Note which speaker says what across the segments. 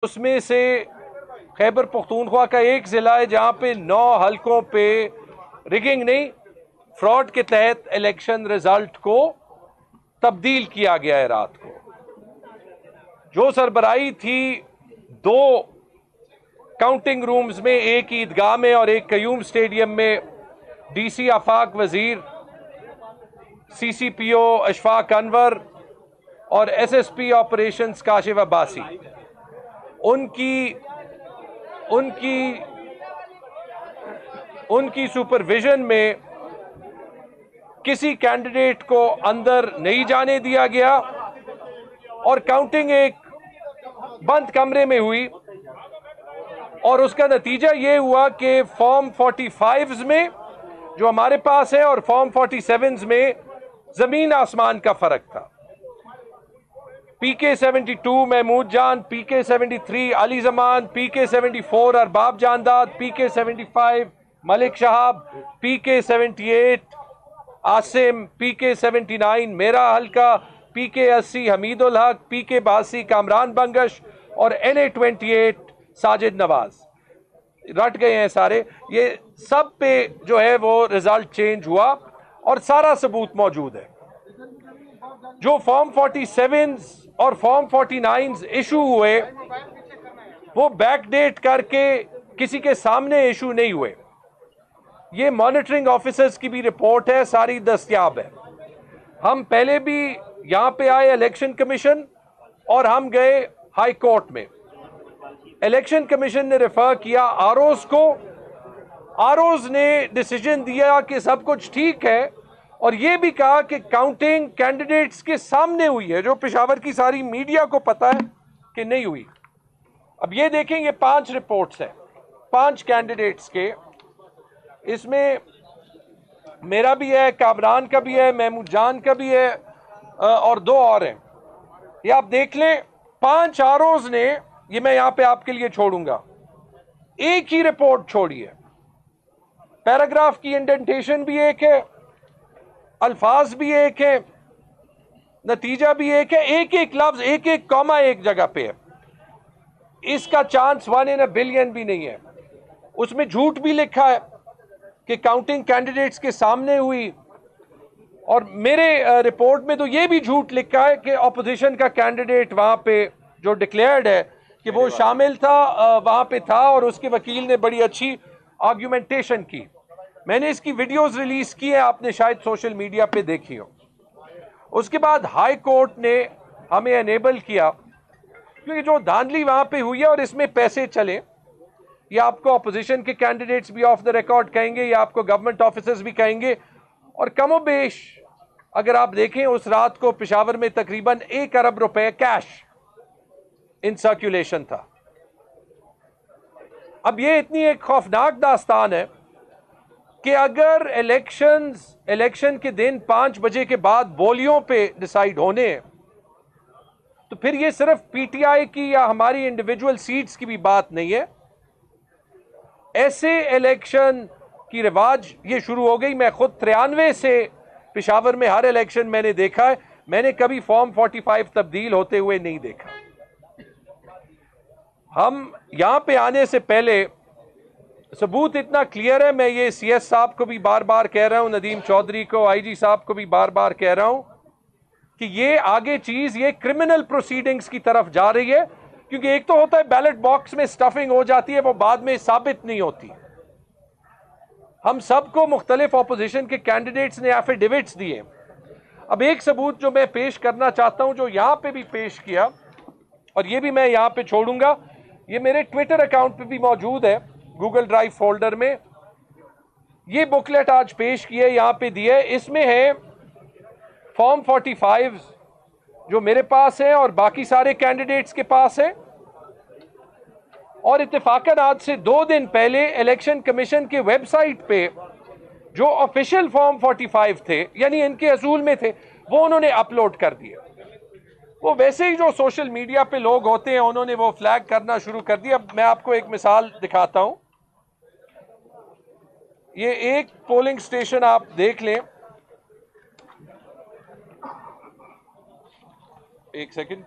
Speaker 1: उसमें से खैबर पख्तूनख्वा का एक ज़िला है जहां पे 9 हलकों पे रिगिंग नहीं, फ्रॉड के तहत इलेक्शन रिजल्ट को तब्दील किया गया है। रात को जो सरबराही थी 2 काउंटिंग रूम्स में, एक ईदगाह में और एक कयूम स्टेडियम में, डीसी आफाक वजीर, सीसीपीओ अशफाक अनवर और एसएसपी ऑपरेशंस काशिफ अब्बासी, उनकी सुपरविजन में किसी कैंडिडेट को अंदर नहीं जाने दिया गया और काउंटिंग एक बंद कमरे में हुई। और उसका नतीजा यह हुआ कि फॉर्म 45 में जो हमारे पास है और फॉर्म 47 में जमीन आसमान का फर्क था। पीके 72 महमूद जान, पीके 73 अली जमान, पीके 74 अरबाब जानदाद, पीके 75 मलिक शहाब, पीके 78 आसिम, पीके 79 मेरा हल्का, पीके 80 हमीदुल हक, पीके 82 कामरान बंगश और NA 28 साजिद नवाज। रट गए हैं सारे। ये सब पे जो है वो रिजल्ट चेंज हुआ और सारा सबूत मौजूद है। जो फॉर्म 47 और फॉर्म 49 इशू हुए वो बैकडेट करके किसी के सामने इशू नहीं हुए। ये मॉनिटरिंग ऑफिसर्स की भी रिपोर्ट है, सारी दस्तयाब है। हम पहले भी यहां पे आए इलेक्शन कमीशन और हम गए हाई कोर्ट में। इलेक्शन कमीशन ने रेफर किया आरओज को, आरओज ने डिसीजन दिया कि सब कुछ ठीक है और यह भी कहा कि काउंटिंग कैंडिडेट्स के सामने हुई है, जो पेशावर की सारी मीडिया को पता है कि नहीं हुई। अब ये देखें, ये 5 रिपोर्ट्स हैं 5 कैंडिडेट्स के। इसमें मेरा भी है, कामरान का भी है, महमूद जान का भी है और 2 और हैं। ये आप देख लें, 5 आरओज ने, ये मैं यहां पे आपके लिए छोड़ूंगा, एक ही रिपोर्ट छोड़ी है। पैराग्राफ की इंडेंटेशन भी एक है, अल्फाज भी एक है, नतीजा भी एक है, एक एक लफ्ज, एक एक कॉमा एक जगह पे है। इसका चांस 1 in a billion भी नहीं है। उसमें झूठ भी लिखा है कि काउंटिंग कैंडिडेट्स के सामने हुई और मेरे रिपोर्ट में तो यह भी झूठ लिखा है कि ऑपोजिशन का कैंडिडेट वहां पे जो डिक्लेयर्ड है कि वो शामिल था, वहां पे था और उसके वकील ने बड़ी अच्छी आर्ग्यूमेंटेशन की। मैंने इसकी वीडियोस रिलीज की है, आपने शायद सोशल मीडिया पे देखी हो। उसके बाद हाई कोर्ट ने हमें एनेबल किया, क्योंकि जो धांधली वहां पे हुई है और इसमें पैसे चले, ये आपको अपोजिशन के कैंडिडेट्स भी ऑफ द रिकॉर्ड कहेंगे, या आपको गवर्नमेंट ऑफिसर्स भी कहेंगे। और कमोबेश अगर आप देखें, उस रात को पेशावर में तकरीबन 1 अरब रुपए कैश इन सर्कुलेशन था। अब ये इतनी एक खौफनाक दास्तान है कि अगर इलेक्शन के दिन 5 बजे के बाद बोलियों पे डिसाइड होने हैं, तो फिर ये सिर्फ पीटीआई की या हमारी इंडिविजुअल सीट्स की भी बात नहीं है। ऐसे इलेक्शन की रिवाज ये शुरू हो गई। मैं खुद 93 से पेशावर में हर इलेक्शन मैंने देखा है, मैंने कभी फॉर्म 45 तब्दील होते हुए नहीं देखा। हम यहां पे आने से पहले सबूत इतना क्लियर है, मैं ये CS साहब को भी बार बार कह रहा हूं, नदीम चौधरी को, IG साहब को भी बार बार कह रहा हूं कि ये आगे चीज ये क्रिमिनल प्रोसीडिंग्स की तरफ जा रही है। क्योंकि एक तो होता है बैलेट बॉक्स में स्टफिंग हो जाती है, वो बाद में साबित नहीं होती। हम सबको मुख्तलिफ ऑपोजिशन के कैंडिडेट्स ने एफिडेविट्स दिए। अब एक सबूत जो मैं पेश करना चाहता हूं, जो यहां पे भी पेश किया और ये भी मैं यहां पे छोड़ूंगा, ये मेरे ट्विटर अकाउंट पे भी मौजूद है, गूगल ड्राइव फोल्डर में। ये बुकलेट आज पेश किए, यहां पे दिए। इसमें है फॉर्म 45 जो मेरे पास है और बाकी सारे कैंडिडेट्स के पास है। और इत्तेफाकन आज से 2 दिन पहले इलेक्शन कमीशन के वेबसाइट पे जो ऑफिशियल फॉर्म 45 थे, यानी इनके असूल में थे, वो उन्होंने अपलोड कर दिए। वो वैसे ही जो सोशल मीडिया पे लोग होते हैं, उन्होंने वो फ्लैग करना शुरू कर दिया। मैं आपको एक मिसाल दिखाता हूं। ये एक पोलिंग स्टेशन आप देख लें, एक सेकंड।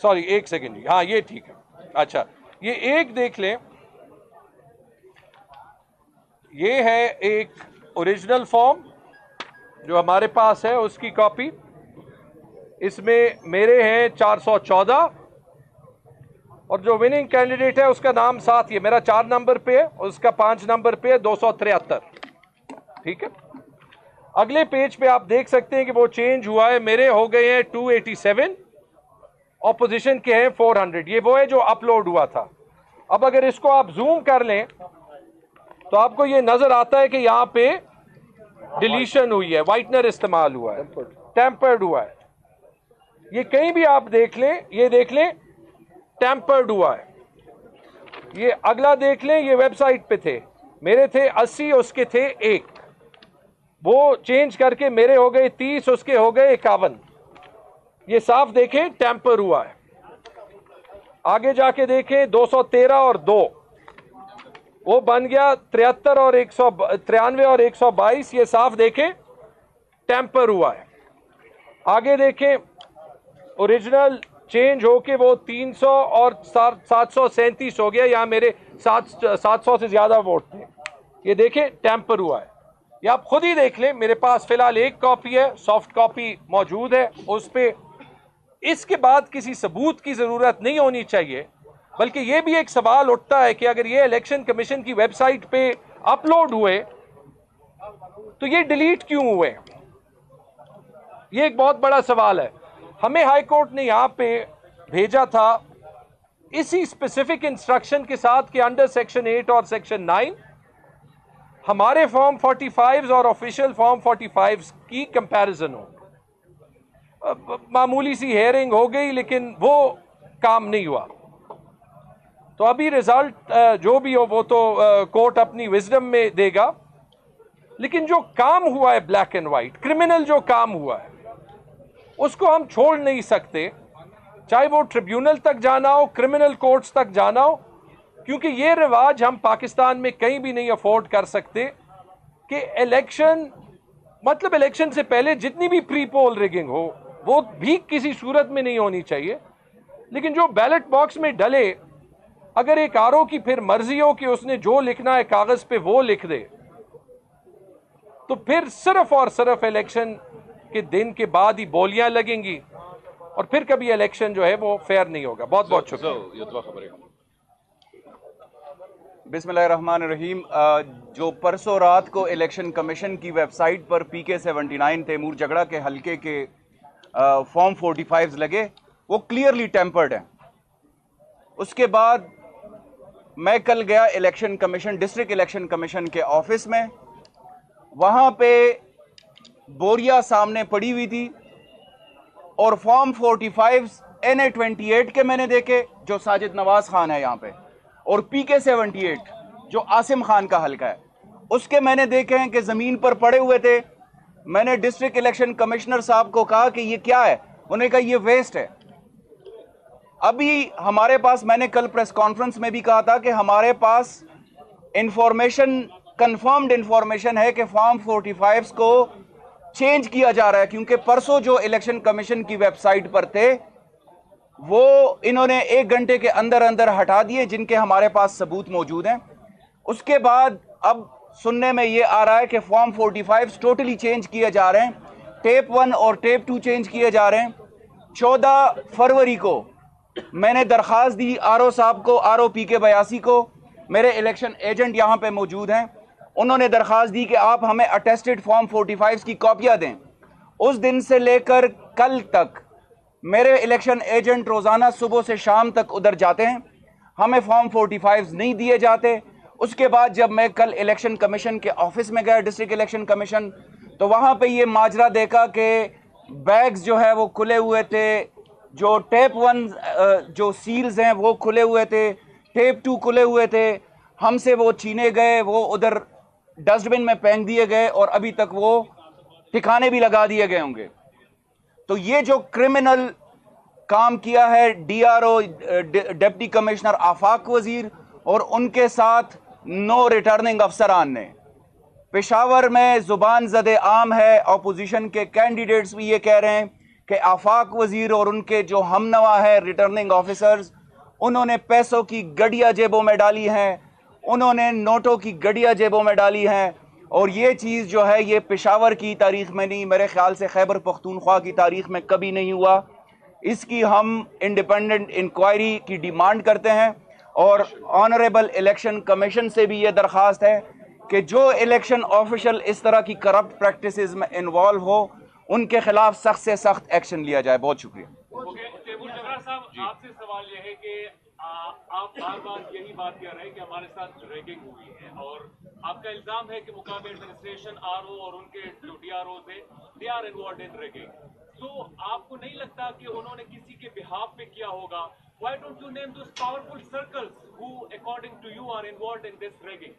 Speaker 1: सॉरी, एक सेकेंड, हाँ ये ठीक है। अच्छा, ये एक देख लें, ये है एक ओरिजिनल फॉर्म जो हमारे पास है, उसकी कॉपी। इसमें मेरे हैं 414 और जो विनिंग कैंडिडेट है उसका नाम साथ, ये मेरा 4 नंबर पे है, उसका 5 नंबर पे है 273। ठीक है, अगले पेज पे आप देख सकते हैं कि वो चेंज हुआ है, मेरे हो गए हैं 287, ऑपोजिशन के हैं 400। ये वो है जो अपलोड हुआ था। अब अगर इसको आप जूम कर लें तो आपको ये नजर आता है कि यहां पे डिलीशन हुई है, व्हाइटनर इस्तेमाल हुआ है, टेम्पर्ड हुआ है। ये कहीं भी आप देख लें, ये देख लें टेम्पर्ड हुआ है। ये अगला देख लें, ये वेबसाइट पे थे, मेरे थे 80, उसके थे 1, वो चेंज करके मेरे हो गए 30, उसके हो गए 51। ये साफ देखें टेम्पर हुआ है। आगे जाके देखें 213 और 2, वो बन गया 73 और 193 और 122। ये साफ देखें टेम्पर हुआ है। आगे देखें ओरिजिनल चेंज होके वो 300 और 737 हो गया, यहाँ मेरे 700 से ज्यादा वोट थे। ये देखें टेम्पर हुआ है। ये आप खुद ही देख लें, मेरे पास फिलहाल एक कॉपी है, सॉफ्ट कॉपी मौजूद है उस पे। इसके बाद किसी सबूत की जरूरत नहीं होनी चाहिए, बल्कि यह भी एक सवाल उठता है कि अगर ये इलेक्शन कमीशन की वेबसाइट पे अपलोड हुए तो ये डिलीट क्यों हुए? ये एक बहुत बड़ा सवाल है। हमें हाई कोर्ट ने यहां पे भेजा था इसी स्पेसिफिक इंस्ट्रक्शन के साथ कि अंडर सेक्शन 8 और सेक्शन 9 हमारे फॉर्म 45 और ऑफिशियल फॉर्म 45 की कंपैरिजन हो। मामूली सी हेयरिंग हो गई, लेकिन वो काम नहीं हुआ। तो अभी रिजल्ट जो भी हो वो तो कोर्ट अपनी विजडम में देगा, लेकिन जो काम हुआ है ब्लैक एंड व्हाइट, क्रिमिनल जो काम हुआ है, उसको हम छोड़ नहीं सकते, चाहे वो ट्रिब्यूनल तक जाना हो, क्रिमिनल कोर्ट्स तक जाना हो, क्योंकि ये रिवाज हम पाकिस्तान में कहीं भी नहीं अफोर्ड कर सकते कि इलेक्शन, मतलब इलेक्शन से पहले जितनी भी प्री पोल रिगिंग हो वो भी किसी सूरत में नहीं होनी चाहिए। लेकिन जो बैलेट बॉक्स में डले, अगर एक आरओ की फिर मर्जी हो कि उसने जो लिखना है कागज पे वो लिख दे, तो फिर सिर्फ और सिर्फ इलेक्शन के दिन के बाद ही बोलियां लगेंगी और फिर कभी इलेक्शन जो है वो फेयर नहीं होगा। बहुत बहुत शुक्रिया।
Speaker 2: बिस्मिल्लाहिर्रहमानिर्रहीम। जो परसों रात को इलेक्शन कमीशन की वेबसाइट पर PK-79 तैमूर जगड़ा के हलके के फॉर्म 45 लगे, वो क्लियरली टेम्पर्ड हैं। उसके बाद मैं कल गया election commission, district election commission के ऑफिस में, वहां पे बोरिया सामने पड़ी हुई थी और फॉर्म 45 NA-28 के मैंने देखे जो साजिद नवाज खान है यहाँ पे, और PK-78 जो आसिम खान का हल्का है उसके मैंने देखे हैं कि जमीन पर पड़े हुए थे। मैंने डिस्ट्रिक्ट इलेक्शन कमिश्नर साहब को कहा कि ये क्या है, उन्होंने कहा ये वेस्ट है। अभी हमारे पास, मैंने कल प्रेस कॉन्फ्रेंस में भी कहा था कि हमारे पास इंफॉर्मेशन, कंफर्म्ड इंफॉर्मेशन है कि फॉर्म 45 को चेंज किया जा रहा है, क्योंकि परसों जो इलेक्शन कमीशन की वेबसाइट पर थे वो इन्होंने 1 घंटे के अंदर अंदर हटा दिए, जिनके हमारे पास सबूत मौजूद हैं। उसके बाद अब सुनने में ये आ रहा है कि फॉर्म 45 टोटली चेंज किए जा रहे हैं, टेप 1 और टेप 2 चेंज किए जा रहे हैं। 14 फरवरी को मैंने दरख्वास्त दी आरओ साहब को, आरओ PK-82 को, मेरे इलेक्शन एजेंट यहाँ पे मौजूद हैं, उन्होंने दरख्वास्त दी कि आप हमें अटेस्टेड फॉर्म 45 की कॉपियाँ दें। उस दिन से लेकर कल तक मेरे इलेक्शन एजेंट रोज़ाना सुबह से शाम तक उधर जाते हैं, हमें फॉर्म 45 नहीं दिए जाते। उसके बाद जब मैं कल इलेक्शन कमीशन के ऑफिस में गया, डिस्ट्रिक्ट इलेक्शन कमीशन, तो वहाँ पे ये माजरा देखा कि बैग्स जो है वो खुले हुए थे, जो टेप 1 जो सील्स हैं वो खुले हुए थे, टेप 2 खुले हुए थे, हमसे वो छीने गए, वो उधर डस्टबिन में फेंक दिए गए और अभी तक वो ठिकाने भी लगा दिए गए होंगे। तो ये जो क्रिमिनल काम किया है DRO, डिप्टी कमिश्नर आफाक वजीर और उनके साथ 9 रिटर्निंग अफसरान ने, पेशावर में जुबान ज़दे आम है, अपोजिशन के कैंडिडेट्स भी ये कह रहे हैं कि आफाक वजीर और उनके जो हमनवा है रिटर्निंग ऑफिसर्स, उन्होंने पैसों की गड़िया जेबों में डाली हैं, उन्होंने नोटों की गड़िया जेबों में डाली हैं। और ये चीज़ जो है ये पेशावर की तारीख़ में नहीं, मेरे ख्याल से खैबर पख्तूनख्वा की तारीख़ में कभी नहीं हुआ। इसकी हम इंडिपेंडेंट इंक्वायरी की डिमांड करते हैं और ऑनरेबल इलेक्शन कमीशन से भी ये दरख्वास्त है कि जो इलेक्शन ऑफिशियल इस तरह की करप्ट प्रैक्टिसेस में इन्वॉल्व हो उनके खिलाफ सख्त से सख्त एक्शन लिया जाए। बहुत शुक्रिया।
Speaker 3: तैमूर जगरा साहब, आपसे सवाल यह है कि आप बार बार यही बात कह रहे हैं कि हमारे साथ रैगिंग हुई है और आपका इल्जाम है कि मुकाम एडमिनिस्ट्रेशन आरओ और उनके जो डीआरओ थे they are involved in ragging. तो आपको नहीं लगता कि उन्होंने किसी के बिहाफ पे किया होगा? Why don't you name those powerful circles who according to you are involved in this ragging?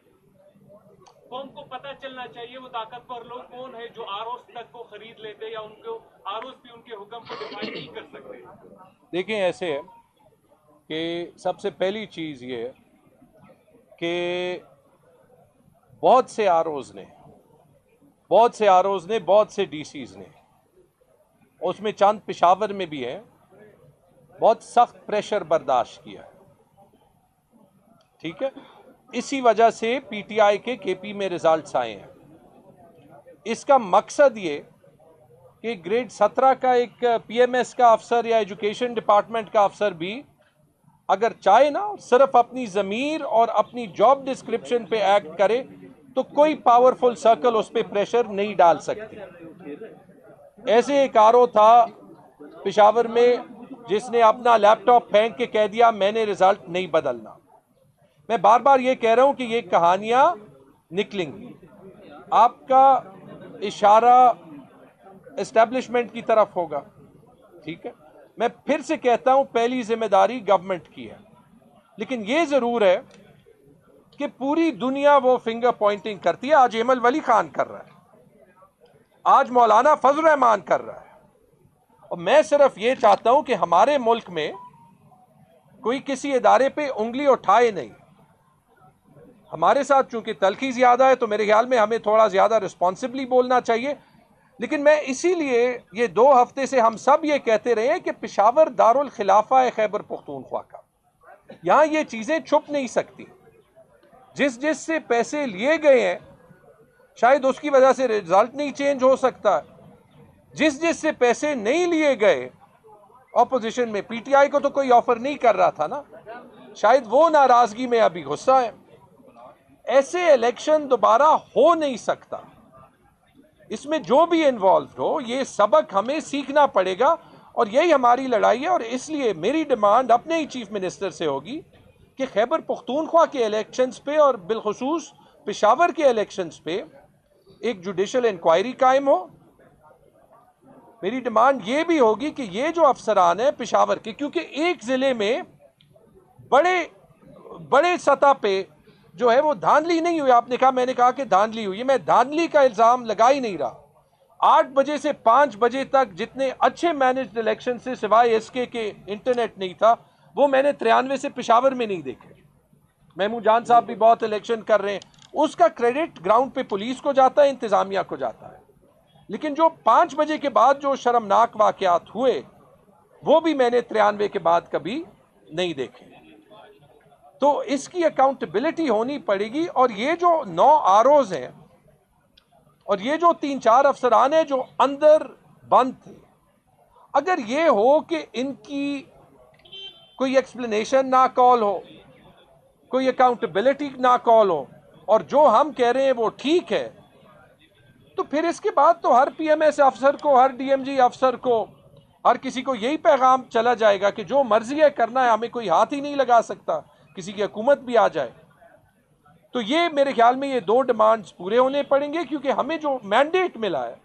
Speaker 3: कौन को पता चलना चाहिए वो ताकतवर लोग कौन है जो आरओस तक को खरीद लेते या उनको आरओस भी उनके हुक्म को डिफाइन नहीं कर सकते।
Speaker 1: देखें, ऐसे है कि सबसे पहली चीज़ ये है कि बहुत से आरओस ने, बहुत से डीसीज ने, उसमें चंद पेशावर में भी है, बहुत सख्त प्रेशर बर्दाश्त किया है। ठीक है, इसी वजह से पीटीआई के केपी में रिजल्ट्स आए हैं। इसका मकसद ये कि ग्रेड 17 का एक पीएमएस का अफसर या एजुकेशन डिपार्टमेंट का अफसर भी अगर चाहे ना सिर्फ अपनी ज़मीर और अपनी जॉब डिस्क्रिप्शन पे एक्ट करे तो कोई पावरफुल सर्कल उस पर प्रेशर नहीं डाल सकती। ऐसे एक आरओ था पेशावर में जिसने अपना लैपटॉप फेंक के कह दिया मैंने रिजल्ट नहीं बदलना। मैं बार बार ये कह रहा हूं कि ये कहानियां निकलेंगी। आपका इशारा एस्टेब्लिशमेंट की तरफ होगा। ठीक है, मैं फिर से कहता हूं पहली जिम्मेदारी गवर्नमेंट की है, लेकिन ये जरूर है कि पूरी दुनिया वो फिंगर पॉइंटिंग करती है। आज एमल वली खान कर रहा है, आज मौलाना फजल रहमान कर रहा है, और मैं सिर्फ ये चाहता हूं कि हमारे मुल्क में कोई किसी इदारे पे उंगली उठाए नहीं। हमारे साथ चूंकि तलखी ज्यादा है तो मेरे ख्याल में हमें थोड़ा ज्यादा रिस्पॉन्सिबली बोलना चाहिए। लेकिन मैं इसीलिए ये 2 हफ्ते से हम सब ये कहते रहे हैं कि पेशावर दारुल खिलाफा है खैबर पख्तूनख्वा का, यहां ये चीजें छुप नहीं सकती। जिस से पैसे लिए गए हैं शायद उसकी वजह से रिजल्ट नहीं चेंज हो सकता। जिस से पैसे नहीं लिए गए, ऑपोजिशन में पीटीआई को तो कोई ऑफर नहीं कर रहा था ना, शायद वो नाराजगी में अभी गुस्सा है। ऐसे इलेक्शन दोबारा हो नहीं सकता। इसमें जो भी इन्वॉल्व हो ये सबक हमें सीखना पड़ेगा और यही हमारी लड़ाई है। और इसलिए मेरी डिमांड अपने ही चीफ मिनिस्टर से होगी कि खैबर पख्तूनख्वा के इलेक्शंस पे और बिलखुसूस पेशावर के इलेक्शंस पे एक जुडिशल इंक्वायरी कायम हो। मेरी डिमांड ये भी होगी कि ये जो अफसरान हैं पेशावर के, क्योंकि एक जिले में बड़े सतह पे जो है वो धांधली नहीं हुई। आपने कहा, मैंने कहा कि धांधली हुई, मैं धांधली का इल्जाम लगा ही नहीं रहा। 8 बजे से 5 बजे तक जितने अच्छे मैनेज्ड इलेक्शन से सिवाय एसके के इंटरनेट नहीं था वो मैंने 93 से पेशावर में नहीं देखे। महमूद जान साहब भी बहुत इलेक्शन कर रहे हैं, उसका क्रेडिट ग्राउंड पे पुलिस को जाता है, इंतजामिया को जाता है। लेकिन जो 5 बजे के बाद जो शर्मनाक वाकयात हुए वो भी मैंने 93 के बाद कभी नहीं देखे। तो इसकी अकाउंटेबिलिटी होनी पड़ेगी। और ये जो 9 आरओज हैं और ये जो 3-4 अफसरान हैं जो अंदर बंद थे, अगर ये हो कि इनकी कोई एक्सप्लेनेशन ना कॉल हो, कोई अकाउंटेबिलिटी ना कॉल हो और जो हम कह रहे हैं वो ठीक है, तो फिर इसके बाद तो हर पीएमएस अफसर को, हर डीएमजी अफसर को, हर किसी को यही पैगाम चला जाएगा कि जो मर्जी है करना है, हमें कोई हाथ ही नहीं लगा सकता, किसी की हुकूमत भी आ जाए। तो ये मेरे ख्याल में ये 2 डिमांड्स पूरे होने पड़ेंगे, क्योंकि हमें जो मैंडेट मिला है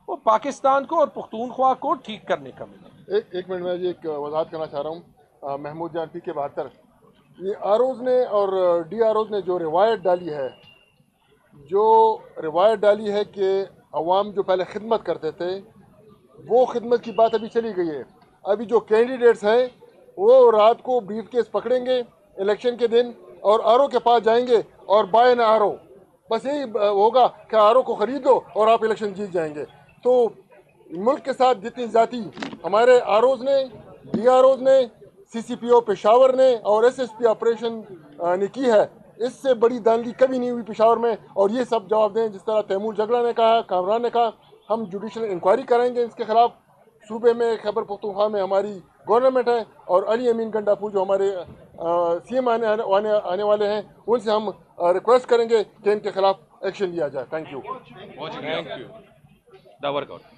Speaker 1: वो पाकिस्तान को और पख्तूनख्वा को ठीक करने का मिला।
Speaker 4: एक मिनट में एक वजाहत करना चाह रहा हूँ। महमूद जान PK 72, ये आरओज ने और डीआरओज ने जो रिवायत डाली है कि अवाम जो पहले खिदमत करते थे वो खिदमत की बात अभी चली गई है। अभी जो कैंडिडेट्स हैं वो रात को ब्रीफ केस पकड़ेंगे इलेक्शन के दिन और आरओ के पास जाएंगे और बाय एन आरओ बस यही होगा कि आर ओ को ख़रीद लो और आप इलेक्शन जीत जाएंगे। तो मुल्क के साथ जितनी जाति हमारे आर ओज़ ने, डी आर ओज़ ने, CCPO पेशावर ने और SSP ऑपरेशन ने की है, इससे बड़ी दानगी कभी नहीं हुई पेशावर में। और ये सब जवाब दें जिस तरह तैमूर जगड़ा ने कहा, कामरान ने कहा। हम जुडिशल इंक्वायरी करेंगे इसके खिलाफ। सूबे में खैबर पख्तूनख्वा में हमारी गवर्नमेंट है और अली अमीन गंडापुर जो हमारे CM आने वाले हैं, उनसे हम रिक्वेस्ट करेंगे कि इनके खिलाफ एक्शन लिया जाए। Thank you.
Speaker 1: Thank you. The workout.